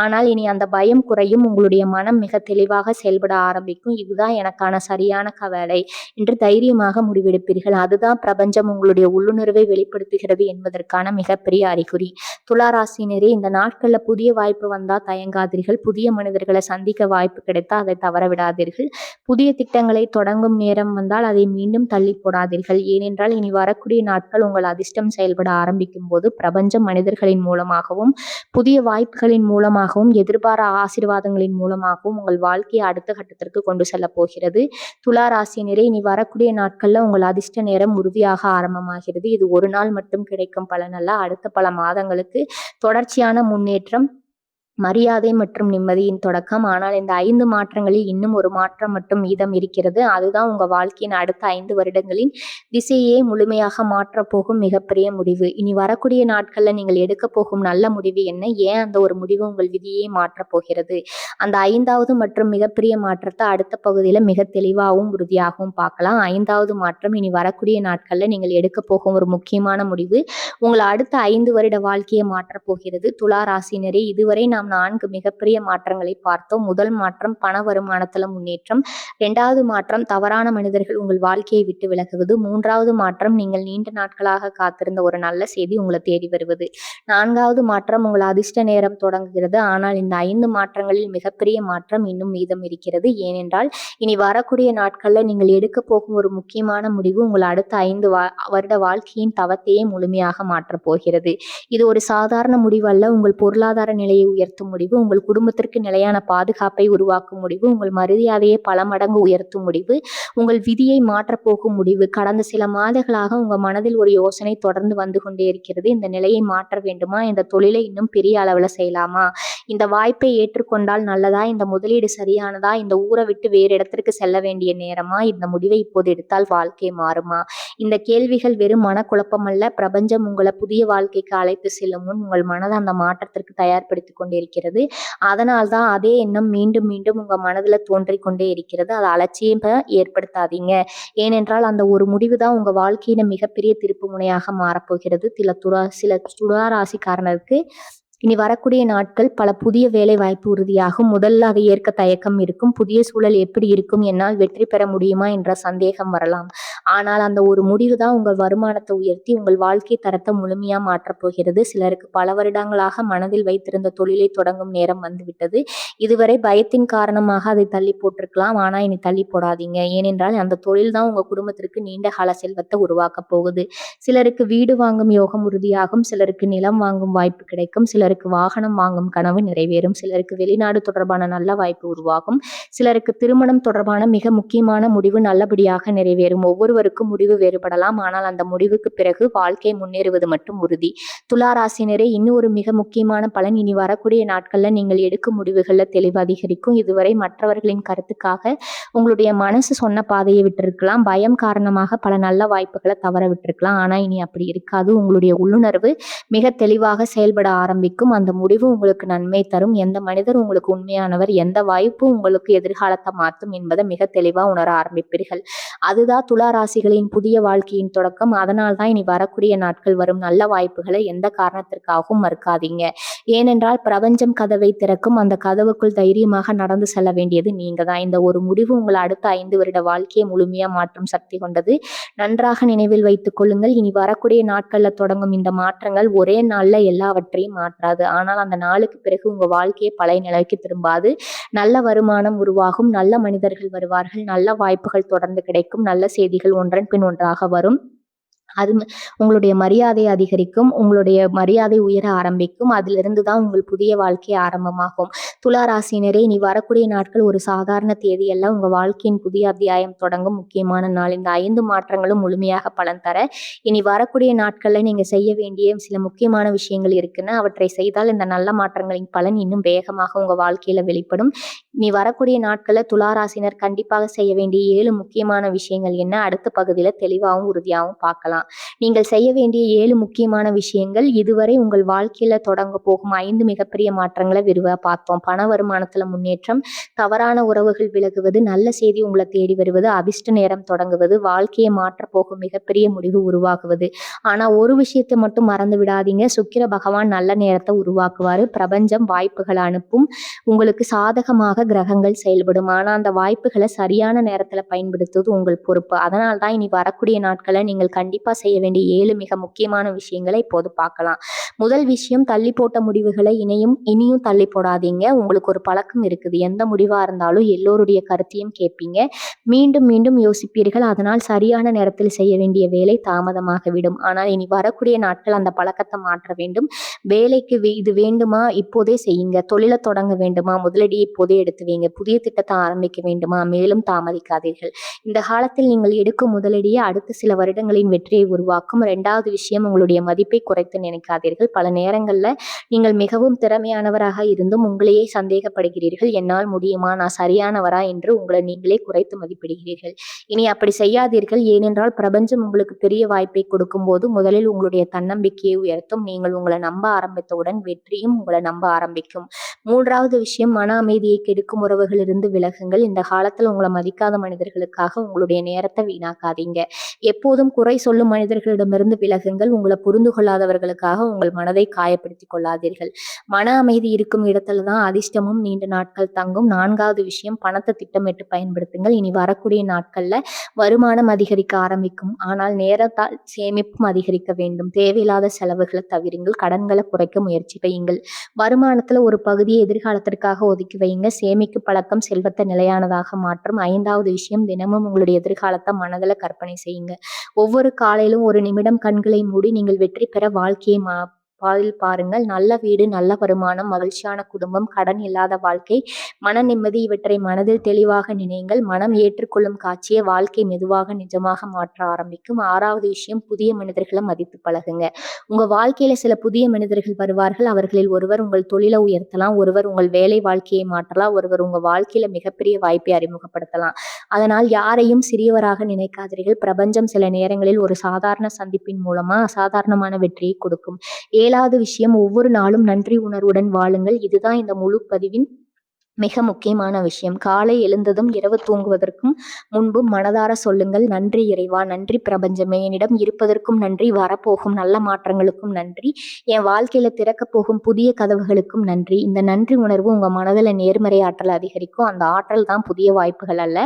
ஆனால் இனி அந்த பயம் குறையும். உங்களுடைய மனம் மிக தெளிவாக செயல்பட ஆரம்பிக்கும். இதுதான் எனக்கான சரியான கவலை என்று தைரியமாக முடிவெடுப்பீர்கள். அதுதான் பிரபஞ்சம் உங்களுடைய உள்ளுணர்வை வெளிப்படுத்துகிறது என்பதற்கான மிகப்பெரிய அறிகுறி. துலா ராசினரே, இந்த நாட்கள்ல புதிய வாய்ப்பு வந்தா தயங்காதீர்கள். புதிய மனிதர்களை சந்திக்க வாய்ப்பு கிடைத்தா அதை தவற விடாதீர்கள். புதிய திட்டங்களை தொடங்கும் நேரம் வந்தால் அதை மீண்டும் தள்ளி போடாதீர்கள். ஏனென்றால் இனி வரக்கூடிய நாட்கள் உங்கள் அதிர்ஷ்டம் செயல்பட ஆரம்பிக்கும் போது பிரபஞ்சம் மனிதர்களின் மூலமாகவும் புதிய வாய்ப்புகளின் மூலமாகவும் எதிர்பார ஆசீர்வாதங்களின் மூலமாகவும் உங்கள் வாழ்க்கையை அடுத்த கட்டத்திற்கு கொண்டு செல்ல போகிறது. துலா ராசினரே, இனி வரக்கூடிய நாட்கள்ல உங்கள் அதிர்ஷ்ட நேரம் உறுதியாக ஆரம்பமாகிறது. இது ஒரு நாள் மட்டும் கிடைக்கும் பலன் அல்ல. அடுத்த பல மாதங்களுக்கு தொடர்ச்சியான முன்னேற்றம், மரியாதை மற்றும் நிம்மதியின் தொடக்கம். ஆனால் இந்த 5 மாற்றங்களில் இன்னும் ஒரு மாற்றம் மட்டும் மீதம் இருக்கிறது. அதுதான் உங்க வாழ்க்கையின் அடுத்த 5 வருடங்களின் திசையே முழுமையாக மாற்றப் போகும் மிகப்பெரிய முடிவு. இனி வரக்கூடிய நாட்கள்ல நீங்கள் எடுக்க போகும் நல்ல முடிவு என்ன? ஏன் அந்த ஒரு முடிவு உங்கள் விதியை மாற்றப் போகிறது? அந்த 5வது மற்றும் மிகப்பெரிய மாற்றத்தை அடுத்த பகுதியில மிக தெளிவாகவும் உறுதியாகவும் பார்க்கலாம். 5வது மாற்றம் இனி வரக்கூடிய நாட்கள்ல நீங்கள் எடுக்க போகும் ஒரு முக்கியமான முடிவு உங்களை அடுத்த 5 வருட வாழ்க்கையை மாற்றப் போகிறது. துலா ராசினரே, இதுவரை நாம் 4 மிகப்பெரிய மாற்றங்களை பார்த்தோம். முதல் மாற்றம் பண வருமானத்துல முன்னேற்றம். 2வது மாற்றம் தவறான மனிதர்கள் உங்கள் வாழ்க்கையை விட்டு விலகுவது. 3வது மாற்றம் நீங்கள் நீண்ட நாட்களாக காத்திருந்த ஒரு நல்ல செய்தி உங்களை தேடி வருவது. 4வது மாற்றம் உங்கள் அதிர்ஷ்ட நேரம் தொடங்குகிறது. ஆனால் இந்த 5 மாற்றங்களில் மிகப்பெரிய மாற்றம் இன்னும் மீதம் இருக்கிறது. ஏனென்றால் இனி வரக்கூடிய நாட்கள்ல நீங்கள் எடுக்க போகும் ஒரு முக்கியமான முடிவு உங்கள் அடுத்த 5 வருட வாழ்க்கையின் தவத்தையே முழுமையாக மாற்றப் போகிறது. இது ஒரு சாதாரண முடிவு அல்ல. உங்கள் பொருளாதார நிலையை உயர்த்தும் முடிவு, உங்கள் குடும்பத்திற்கு நிலையான பாதுகாப்பை உருவாக்கும் முடிவு, உங்கள் மரியாதையை பல மடங்கு உயர்த்தும் முடிவு, உங்கள் விதியை மாற்றப் போகும் முடிவு. கடந்த சில மாதங்களாக உங்க மனதில் ஒரு யோசனை தொடர்ந்து வந்து கொண்டே இருக்கிறது. இந்த நிலையை மாற்ற வேண்டுமா? இந்த தொழிலை இன்னும் பெரிய அளவுல செய்யலாமா? இந்த வாய்ப்பை ஏற்றுக்கொண்டால் நல்லதா? இந்த முதலீடு சரியானதா? இந்த ஊரை விட்டு வேறு இடத்திற்கு செல்ல வேண்டிய நேரமா? இந்த முடிவை இப்போது எடுத்தால் வாழ்க்கை மாறுமா? இந்த கேள்விகள் வெறும் மனக்குழப்பம் அல்ல. பிரபஞ்சம் உங்களை புதிய வாழ்க்கைக்கு அழைத்து செல்லும் முன் உங்கள் மனதை அந்த மாற்றத்திற்கு தயார்படுத்திக் கொண்டிருக்கிறது. அதனால்தான் அதே எண்ணம் மீண்டும் மீண்டும் உங்க மனதுல தோன்றிக் கொண்டே இருக்கிறது. அதை அலட்சியம் ஏற்படுத்தாதீங்க. ஏனென்றால் அந்த ஒரு முடிவு தான் உங்க வாழ்க்கையில மிகப்பெரிய திருப்பு முனையாக மாறப்போகிறது. சில துலா ராசிக்காரனுக்கு இனி வரக்கூடிய நாட்கள் பல புதிய வேலை வாய்ப்பு உறுதியாகும். முதல்ல அதை ஏற்க தயக்கம் இருக்கும். புதிய சூழல் எப்படி இருக்கும், என்னால் வெற்றி பெற முடியுமா என்ற சந்தேகம் வரலாம். ஆனால் அந்த ஒரு முடிவு தான் உங்கள் வருமானத்தை உயர்த்தி உங்கள் வாழ்க்கை தரத்தை முழுமையா மாற்றப் போகிறது. சிலருக்கு பல வருடங்களாக மனதில் வைத்திருந்த தொழிலை தொடங்கும் நேரம் வந்துவிட்டது. இதுவரை பயத்தின் காரணமாக அதை தள்ளி போட்டிருக்கலாம். ஆனா இனி தள்ளி போடாதீங்க. ஏனென்றால் அந்த தொழில் தான் உங்க குடும்பத்திற்கு நீண்ட கால செல்வத்தை உருவாக்க போகுது. சிலருக்கு வீடு வாங்கும் யோகம் உறுதியாகும். சிலருக்கு நிலம் வாங்கும் வாய்ப்பு கிடைக்கும். சிலருக்கு வாகனம் வாங்கும் கனவு நிறைவேறும். சிலருக்கு வெளிநாடு தொடர்பான நல்ல வாய்ப்பு உருவாகும். சிலருக்கு திருமணம் தொடர்பான மிக முக்கியமான முடிவு நல்லபடியாக நிறைவேறும். ஒவ்வொருவருக்கும் முடிவு வேறுபடலாம். ஆனால் அந்த முடிவுக்கு பிறகு வாழ்க்கை முன்னேறுவது மட்டும் உறுதி. துலா ராசினரே, இன்னும் ஒரு மிக முக்கியமான பலன், இனி வரக்கூடிய நாட்கள்ல நீங்கள் எடுக்கும் முடிவுகள்ல தெளிவு அதிகரிக்கும். இதுவரை மற்றவர்களின் கருத்துக்காக உங்களுடைய மனசு சொன்ன பாதையை விட்டிருக்கலாம். பயம் காரணமாக பல நல்ல வாய்ப்புகளை தவற விட்டிருக்கலாம். ஆனா இனி அப்படி இருக்காது. உங்களுடைய உள்ளுணர்வு மிக தெளிவாக செயல்பட ஆரம்பிக்கும். அந்த முடிவு உங்களுக்கு நன்மை தரும். எந்த மனிதர் உங்களுக்கு உண்மையானவர், எந்த வாய்ப்பு உங்களுக்கு எதிர்காலத்தை மாற்றும் என்பதை மிக தெளிவா உணர ஆரம்பிப்பீர்கள். அதுதான் துலா ராசிகளின் புதிய வாழ்க்கையின் தொடக்கம். அதனால் தான் இனி வரக்கூடிய நாட்கள் வரும் நல்ல வாய்ப்புகளை எந்த காரணத்திற்காகவும் மறுக்காதீங்க. ஏனென்றால் பிரபஞ்சம் கதவை திறக்கும். அந்த கதவுக்குள் தைரியமாக நடந்து செல்ல வேண்டியது நீங்க தான். இந்த ஒரு முடிவு உங்கள் அடுத்த 5 வருட வாழ்க்கையை முழுமையா மாற்றும் சக்தி கொண்டது. நன்றாக நினைவில் வைத்துக் கொள்ளுங்கள். இனி வரக்கூடிய நாட்கள்ல தொடங்கும் இந்த மாற்றங்கள் ஒரே நாள்ல எல்லாவற்றையும் மாற்றாது. ஆனால் அந்த நாளுக்கு பிறகு உங்க வாழ்க்கையை பழைய நிலைக்கு திரும்பாது. நல்ல வருமானம் உருவாகும். நல்ல மனிதர்கள் வருவார்கள். நல்ல வாய்ப்புகள் தொடர்ந்து கிடைக்கும். நல்ல செய்திகள் ஒன்றன் பின் ஒன்றாக வரும். அது உங்களுடைய மரியாதை அதிகரிக்கும். உங்களுடைய மரியாதை உயர ஆரம்பிக்கும். அதிலிருந்து தான் உங்கள் புதிய வாழ்க்கை ஆரம்பமாகும். துலா ராசினரே, இனி வரக்கூடிய நாட்கள் ஒரு சாதாரண தேதி அல்ல. உங்க வாழ்க்கையின் புதிய அத்தியாயம் தொடங்கும் முக்கியமான நாள். இந்த 5 மாற்றங்களும் முழுமையாக பலன் தர இனி வரக்கூடிய நாட்கள்ல நீங்க செய்ய வேண்டிய சில முக்கியமான விஷயங்கள் இருக்குன்னு. அவற்றை செய்தால் இந்த நல்ல மாற்றங்களின் பலன் இன்னும் வேகமாக உங்க வாழ்க்கையில வெளிப்படும். இனி வரக்கூடிய நாட்கள்ல துலா ராசினர் கண்டிப்பாக செய்ய வேண்டிய 7 முக்கியமான விஷயங்கள் என்ன, அடுத்த பகுதியில தெளிவாகவும் உறுதியாகவும் பார்க்கலாம். நீங்கள் செய்ய வேண்டிய 7 முக்கியமான விஷயங்கள். இதுவரை உங்கள் வாழ்க்கையில தொடங்க போகும் 5 மிகப்பெரிய மாற்றங்களை விரிவா பார்த்தோம். பண வருமானத்துல முன்னேற்றம், தவறான உறவுகள் விலகுவது, நல்ல செய்தி உங்களை தேடி வருவது, அதிர்ஷ்ட நேரம் தொடங்குவது, வாழ்க்கையை மாற்ற போகும் மிகப்பெரிய முடிவு உருவாகுவது. ஆனா ஒரு விஷயத்தை மட்டும் மறந்து விடாதீங்க. சுக்கிர பகவான் நல்ல நேரத்தை உருவாக்குவாரு. பிரபஞ்சம் வாய்ப்புகளை அனுப்பும். உங்களுக்கு சாதகமாக கிரகங்கள் செயல்படும். ஆனா அந்த வாய்ப்புகளை சரியான நேரத்துல பயன்படுத்துவது உங்கள் பொறுப்பு. அதனால் தான் இனி வரக்கூடிய நாட்களை நீங்கள் கண்டிப்பா செய்ய வேண்டிய 7 மிக முக்கியமான விஷயங்களை இப்போது பார்க்கலாம். முதல் விஷயம், தள்ளி போட்ட முடிவுகளை இனியும் தள்ளி போடாதீங்க. உங்களுக்கு ஒரு பழக்கம் இருக்குது. எந்த முடிவா இருந்தாலும் எல்லோருடைய கருத்தையும் கேட்பீங்க. மீண்டும் மீண்டும் யோசிப்பீர்கள். அதனால் சரியான நேரத்தில் செய்ய வேண்டிய வேலை தாமதமாகிவிடும். ஆனால் இனி வரக்கூடிய நாட்கள் அந்த பழக்கத்தை மாற்ற வேண்டும். வேலைக்கு இது வேண்டுமா, இப்போதே செய்யுங்க. தொழிலை தொடங்க வேண்டுமா, முதலடியை இப்போதே எடுத்து வைங்க. புதிய திட்டத்தை ஆரம்பிக்க வேண்டுமா, மேலும் தாமதிக்காதீர்கள். இந்த காலத்தில் நீங்கள் எடுக்கும் முதலடியை அடுத்த சில வருடங்களின் வெற்றியை உருவாக்கும். 2வது விஷயம், உங்களுடைய மதிப்பை குறைத்து நினைக்காதீர்கள். பல நேரங்கள்ல நீங்கள் மிகவும் திறமையானவராக இருந்தும் உங்களையே சந்தேகப்படுகிறீர்கள். என்னால் முடியுமா, நான் சரியானவரா என்று உங்களை நீங்களே குறைத்து மதிப்பிடுகிறீர்கள். இனி அப்படி செய்யாதீர்கள். ஏனென்றால் பிரபஞ்சம் உங்களுக்கு பெரிய வாய்ப்பை கொடுக்கும் போது முதலில் உங்களுடைய தன்னம்பிக்கையை உயர்த்தும். நீங்கள் உங்களை நம்ப ஆரம்பித்தவுடன் வெற்றியும் உங்களை நம்ப ஆரம்பிக்கும். 3வது விஷயம், மன அமைதியை கெடுக்கும் உறவுகளிலிருந்து விலகுங்கள். இந்த காலத்தில் உங்களை மதிக்காத மனிதர்களுக்காக உங்களுடைய நேரத்தை வீணாக்காதீங்க. எப்போதும் குறை சொல்லும் மனிதர்களிடமிருந்து விலகுங்கள். உங்களை புரிந்து கொள்ளாதவர்களுக்காக உங்கள் மனதை காயப்படுத்திக் கொள்ளாதீர்கள். மன அமைதி இருக்கும் இடத்துல தான் அதிர்ஷ்டமும் நீண்ட நாட்கள் தங்கும். 4வது விஷயம், பணத்தை திட்டமிட்டு பயன்படுத்துங்கள். இனி வரக்கூடிய நாட்கள்ல வருமானம் அதிகரிக்க ஆரம்பிக்கும். ஆனால் நேரத்தால் சேமிப்பும் அதிகரிக்க வேண்டும். தேவையில்லாத செலவுகளை தவிருங்கள். கடன்களை குறைக்க முயற்சி செய்யுங்கள். வருமானத்துல ஒரு பகுதியை எதிர்காலத்திற்காக ஒதுக்கி வைங்க. சேமிக்கு பழக்கம் செல்வத்தை நிலையானதாக மாற்றும். 5வது விஷயம், தினமும் உங்களுடைய எதிர்காலத்தை மனதில் கற்பனை செய்யுங்க. ஒவ்வொரு காலையிலும் ஒரு நிமிடம் கண்களை மூடி நீங்கள் வெற்றி பெற வாழ்க்கையை பாருங்கள். நல்ல வீடு, நல்ல வருமானம், மகிழ்ச்சியான குடும்பம், கடன் இல்லாத வாழ்க்கை, மன நிம்மதி, இவற்றை மனதில் தெளிவாக நினையுங்கள். மனம் ஏற்றுக்கொள்ளும் காட்சியை வாழ்க்கை மெதுவாக நிஜமாக மாற்ற ஆரம்பிக்கும். 6வது விஷயம், புதிய மனிதர்களை மதித்து பழகுங்க. உங்க வாழ்க்கையில சில புதிய மனிதர்கள் வருவார்கள். அவர்களில் ஒருவர் உங்கள் தொழிலை உயர்த்தலாம், ஒருவர் உங்கள் வேலை வாழ்க்கையை மாற்றலாம், ஒருவர் உங்க வாழ்க்கையில மிகப்பெரிய வாய்ப்பை அறிமுகப்படுத்தலாம். அதனால் யாரையும் சிறியவராக நினைக்காதீர்கள். பிரபஞ்சம் சில நேரங்களில் ஒரு சாதாரண சந்திப்பின் மூலமா அசாதாரணமான வெற்றியை கொடுக்கும். 7வது விஷயம், ஒவ்வொரு நாளும் நன்றி உணர்வுடன் வாழுங்கள். இதுதான் இந்த முழு பதிவின் மிக முக்கியமான விஷயம். காலை எழுந்ததும் இரவு தூங்குவதற்கும் முன்பு மனதார சொல்லுங்கள், "நன்றி இறைவா, நன்றி பிரபஞ்சமே, என்னிடம் இருப்பதற்கும் நன்றி, வரப்போகும் நல்ல மாற்றங்களுக்கும் நன்றி, என் வாழ்க்கையில திறக்கப் போகும் புதிய கதவுகளுக்கும் நன்றி." இந்த நன்றி உணர்வு உங்க மனதில நேர்மறை ஆற்றல் அதிகரிக்கும். அந்த ஆற்றல் தான் புதிய வாய்ப்புகள் அல்ல,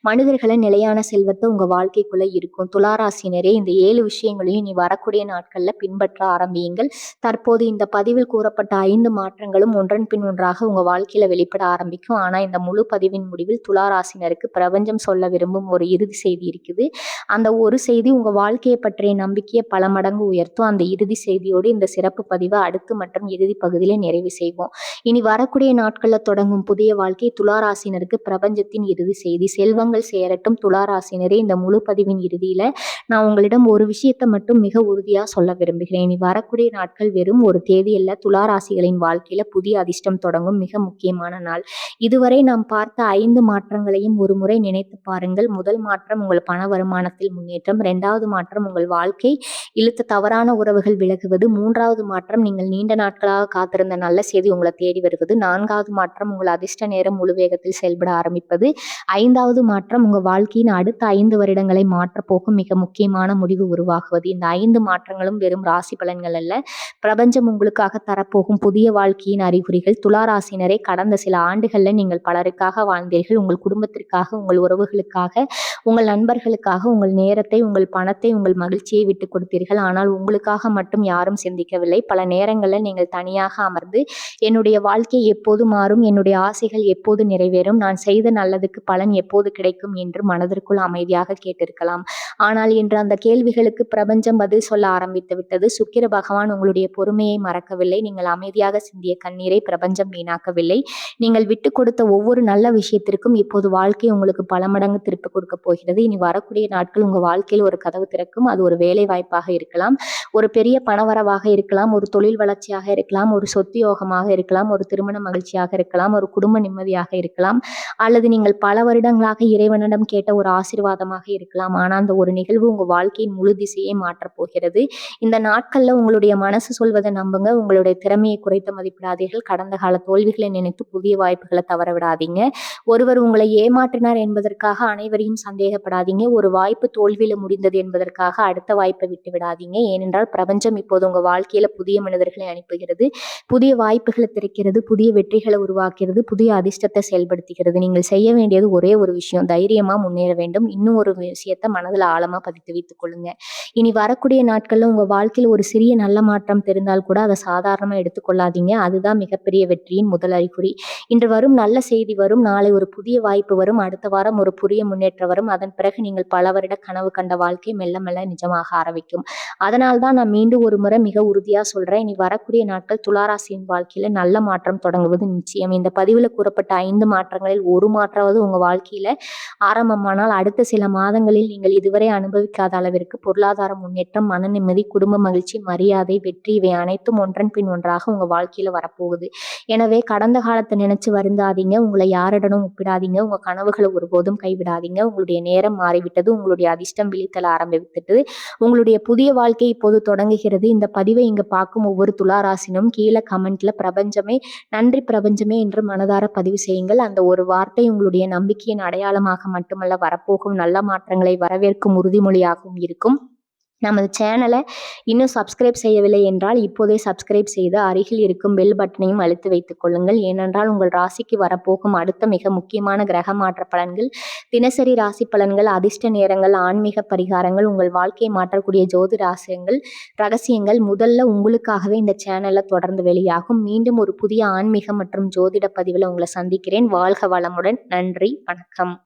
மனிதர்கள நிலையான செல்வத்த உங்க வாழ்க்கைக்குள்ள இருக்கும். துலா ராசியினரே, இந்த 7 விஷயங்களையும் இனி வரக்கூடிய நாட்கள்ல பின்பற்ற ஆரம்பியுங்கள். தற்போது இந்த பதிவில் கூறப்பட்ட 5 மாற்றங்களும் ஒன்றன் பின் ஒன்றாக உங்க வாழ்க்கையில வெளிப்பட ஆரம்பிக்கும். ஆனா இந்த முழு பதிவின் முடிவில் துலா ராசினருக்கு பிரபஞ்சம் சொல்ல விரும்பும் ஒரு இறுதி செய்தி இருக்குது. அந்த ஒரு செய்தி உங்க வாழ்க்கையை பற்றிய நம்பிக்கையை பல மடங்கு உயர்த்தும். அந்த இறுதி செய்தியோடு இந்த சிறப்பு பதிவை அடுத்து மற்றும் இறுதி பகுதியில நிறைவு செய்வோம். இனி வரக்கூடிய நாட்கள்ல தொடங்கும் புதிய வாழ்க்கை துலா ராசினருக்கு பிரபஞ்சத்தின் இறுதி செய்தி. செல்வங்கள் சேரட்டும் துலா ராசினரே. இந்த முழு பதிவின் இறுதியில நான் உங்களிடம் ஒரு விஷயத்தை மட்டும் மிக உறுதியா சொல்ல விரும்புகிறேன். இனி வரக்கூடிய நாட்கள் வெறும் ஒரு தேதி அல்ல, துலா ராசிகளின் வாழ்க்கையில புதிய அதிர்ஷ்டம் தொடங்கும் மிக முக்கியமான நாள். இதுவரை நாம் பார்த்த 5 மாற்றங்களையும் ஒரு முறை நினைத்து பாருங்கள். முதல் மாற்றம் உங்கள் பண வருமானத்தில் முன்னேற்றம். 2வது மாற்றம் உங்கள் வாழ்க்கை இழுத்த தவறான உறவுகள் விலகுவது. 3வது மாற்றம் நீங்கள் நீண்ட நாட்களாக காத்திருந்த நல்ல செய்தி உங்களை தேடி வருவது. 4வது மாற்றம் உங்கள் அதிர்ஷ்ட நேரம் முழு வேகத்தில் செயல்பட ஆரம்பிப்பது. 5வது மாற்றம் உங்கள் வாழ்க்கையின் அடுத்த 5 வருடங்களை மாற்றப்போகும் மிக முக்கியமான முடிவு உருவாகுவது. இந்த 5 மாற்றங்களும் வெறும் ராசி பலன்கள் அல்ல, பிரபஞ்சம் உங்களுக்காக தரப்போகும் புதிய வாழ்க்கையின் அறிகுறிகள். துலா ராசினரை, கடந்த சில ஆண்டுகள்ல நீங்கள் பலருக்காக வாழ்ந்தீர்கள். உங்கள் குடும்பத்திற்காக, உங்கள் உறவுகளுக்காக, உங்கள் நண்பர்களுக்காக உங்கள் நேரத்தை, உங்கள் பணத்தை, உங்கள் மகிழ்ச்சியை விட்டுக் கொடுத்தீர்கள். ஆனால் உங்களுக்காக மட்டும் யாரும் சிந்திக்கவில்லை. பல நேரங்களில் நீங்கள் தனியாக அமர்ந்து, என்னுடைய வாழ்க்கை எப்போது மாறும், என்னுடைய ஆசைகள் எப்போது நிறைவேறும், நான் செய்த நல்லதுக்கு பலன் எப்போது கிடைக்கும் என்று மனதிற்குள் அமைதியாக கேட்டிருக்கலாம். ஆனால் இன்று அந்த கேள்விகளுக்கு பிரபஞ்சம் பதில் சொல்ல ஆரம்பித்து விட்டது. சுக்கிர பகவான் உங்களுடைய பொறுமையை மறக்கவில்லை. நீங்கள் அமைதியாக சிந்திய கண்ணீரை பிரபஞ்சம் வீணாக்கவில்லை. நீங்கள் விட்டு கொடுத்த ஒவ்வொரு நல்ல விஷயத்திற்கும் இப்போது வாழ்க்கை உங்களுக்கு பல மடங்கு திருப்பி கொடுக்க போகிறது. இனி வரக்கூடிய நாட்கள் உங்க வாழ்க்கையில் ஒரு கதவு திறக்கும். அது ஒரு வேலை வாய்ப்பாக இருக்கலாம், ஒரு பெரிய பணவரவாக இருக்கலாம், ஒரு தொழில் வளர்ச்சியாக இருக்கலாம், ஒரு சொத்து யோகமாக இருக்கலாம், ஒரு திருமண மகிழ்ச்சியாக இருக்கலாம், ஒரு குடும்ப நிம்மதியாக இருக்கலாம், அல்லது நீங்கள் பல வருடங்களாக இறைவனிடம் கேட்ட ஒரு ஆசீர்வாதமாக இருக்கலாம். ஆனால் அந்த ஒரு நிகழ்வு உங்க வாழ்க்கையின் முழு திசையை மாற்றப் போகிறது. இந்த நாட்கள்ல உங்களுடைய மனசு சொல்வதை நம்புங்க. உங்களுடைய திறமையை குறைத்து மதிப்பிடாதீர்கள். கடந்த கால தோல்விகளை நினைத்து புதிய வாய்ப்புகளை தவற விடாதீங்க. ஒருவர் உங்களை ஏமாற்றினார் என்பதற்காக அனைவரையும் சந்தேகப்படாதீங்க. ஒரு வாய்ப்பு தோல்வியில முடிந்தது என்பதற்காக அடுத்த வாய்ப்பை விட்டு விடாதீங்க. ஏனென்றால் பிரபஞ்சம் இப்போது உங்க வாழ்க்கையில புதிய மனிதர்களை அனுப்புகிறது, புதிய வாய்ப்புகளை திறக்கிறது, புதிய வெற்றிகளை உருவாக்குகிறது, புதிய அதிர்ஷ்டத்தை செயல்படுத்துகிறது. நீங்கள் செய்ய வேண்டியது ஒரே ஒரு விஷயம், தைரியமா முன்னேற வேண்டும். இன்னும் ஒரு விஷயத்தை மனதில் ஆழமா பதித்து வைத்துக் கொள்ளுங்க. இனி வரக்கூடிய நாட்கள்ல உங்க வாழ்க்கையில் ஒரு சிறிய நல்ல மாற்றம் தெரிந்தால் கூட அதை சாதாரணமா எடுத்துக்கொள்ளாதீங்க. அதுதான் மிகப்பெரிய வெற்றியின் முதல் அறிகுறி. இன்று வரும் நல்ல செய்தி வரும், நாளை ஒரு புதிய வாய்ப்பு வரும், அடுத்த வாரம் ஒரு புதிய முன்னேற்றம் வரும். அதன் பிறகு நீங்கள் பல வருட கனவு கண்ட வாழ்க்கை மெல்ல மெல்ல நிஜமாக ஆரம்பிக்கும். அதனால் தான் நான் மீண்டும் ஒரு முறை மிக உறுதியா சொல்றேன், இனி வரக்கூடிய நாட்கள் துளாராசியின் வாழ்க்கையில நல்ல மாற்றம் தொடங்குவது நிச்சயம். இந்த பதிவுல கூறப்பட்ட 5 மாற்றங்களில் ஒரு மாற்றாவது உங்க வாழ்க்கையில ஆரம்பமானால் அடுத்த சில மாதங்களில் நீங்கள் இதுவரை அனுபவிக்காத அளவிற்கு பொருளாதார முன்னேற்றம், மன நிம்மதி, குடும்ப மகிழ்ச்சி, மரியாதை, வெற்றி இவை அனைத்தும் ஒன்றன் பின் ஒன்றாக உங்க வாழ்க்கையில வரப்போகுது. எனவே கடந்த காலத்தை நினைச்சு வருந்தாதீங்க, உங்களை யாரிடனும் ஒப்பிடாதீங்க, உங்க கனவுகளை ஒருபோதும் கைவிடாதீங்க. உங்களுடைய நேரம் மாறிவிட்டது, உங்களுடைய அதிர்ஷ்டம் விழித்தல ஆரம்பிவிட்டது, உங்களுடைய புதிய வாழ்க்கை இப்போது தொடங்குகிறது. இந்த பதிவை இங்க பார்க்கும் ஒவ்வொரு துளாராசினும் கீழே கமெண்ட்ல பிரபஞ்சமே, நன்றி பிரபஞ்சமே என்று மனதார பதிவு செய்யுங்கள். அந்த ஒரு வார்த்தை உங்களுடைய நம்பிக்கையின் அடையாளமாக மட்டுமல்ல, வரப்போகும் நல்ல மாற்றங்களை வரவேற்கும் உறுதிமொழியாகவும் இருக்கும். நமது சேனலை இன்னும் சப்ஸ்கிரைப் செய்யவில்லை என்றால் இப்போதே சப்ஸ்கிரைப் செய்து அருகில் இருக்கும் பெல் பட்டனையும் அழுத்தி வைத்துக் கொள்ளுங்கள். ஏனென்றால் உங்கள் ராசிக்கு வரப்போகும் அடுத்த மிக முக்கியமான கிரக மாற்ற பலன்கள், தினசரி ராசி பலன்கள், அதிர்ஷ்ட நேரங்கள், ஆன்மீக பரிகாரங்கள், உங்கள் வாழ்க்கையை மாற்றக்கூடிய ஜோதி ரகசியங்கள் முதல்ல உங்களுக்காகவே இந்த சேனல்ல தொடர்ந்து வெளியாகும். மீண்டும் ஒரு புதிய ஆன்மீகம் மற்றும் ஜோதிட பதிவில் உங்களை சந்திக்கிறேன். வாழ்க வளமுடன். நன்றி, வணக்கம்.